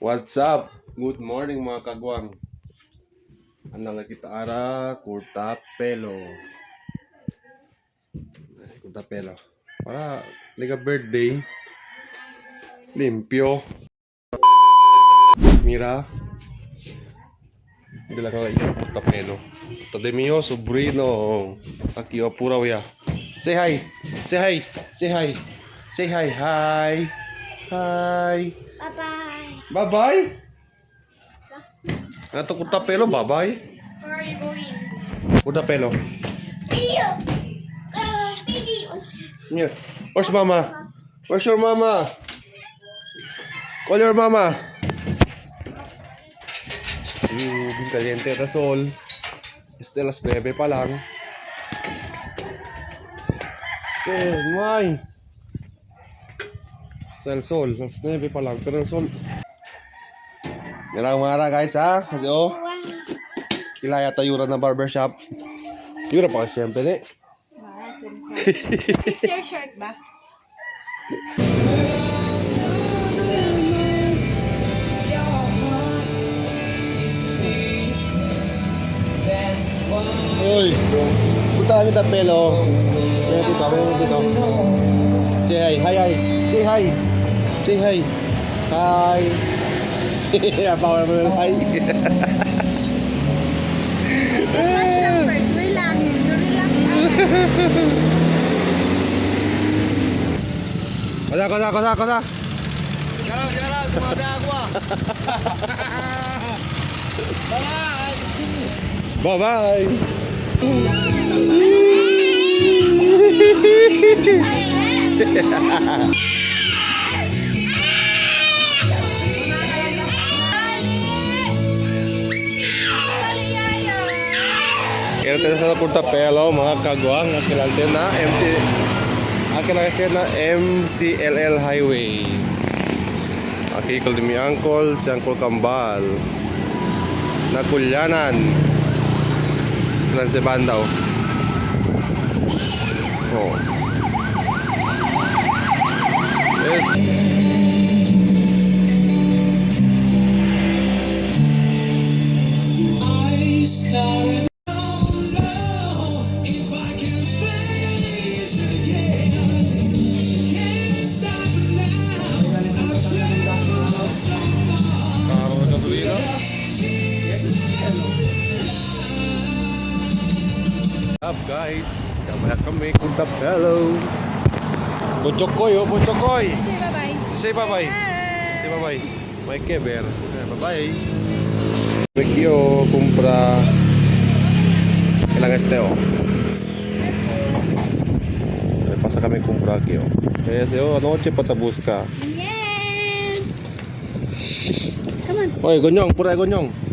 What's up? Good morning mga kagwang. Anong kita ara kurta pelo. Kurta pelo. Para liga birthday. Limpio. Mira. Dila ka lang kurta pelo. Tade mio sobrino. Aquí o pura ya. Say hi. Say hi. Say hi. Say hi. Hi. Hi. Bye-bye. Bye-bye. Ato kurta pelo, bye-bye. Where are you going? Kurta pelo. Iyo. Baby. Here. Where's mama? Where's your mama? Call your mama. Bien caliente el sol. Las 9 pa lang. Sol, may. Está el sol. Las 9 pa lang. Pero el sol. Yan ang mga guys ha. Kasi kilaya tayuran na barbershop. Yura pa kasi siyempre eh. Fix your shirt ba? Uy, punta kita pelo. Dito. Say hi, hi. Say hi. Say hi. Hi. Power mo hi. Just watch them first. Relax. You relax. Cosa. Jalan, cuma ada gua. Bye. Kaya tayo sa Kurta Pelo mga kagwang akilante na na MCLL Highway. Akikol di mi angkol si Angkol Kambal na Kulyanan Plan sa Bandaw. Oh. Yes. Up guys, kamaya kami Kurta Pelo. Puchokoy. Say bye-bye. Say bye-bye. May keber. Bye-bye. Vecchio compra ilang esteo. Pasa kami compra aquí. Kaya sa'yo, anoche patabus ka. Yes. Come on. Oy, gonyong, pura gonyong.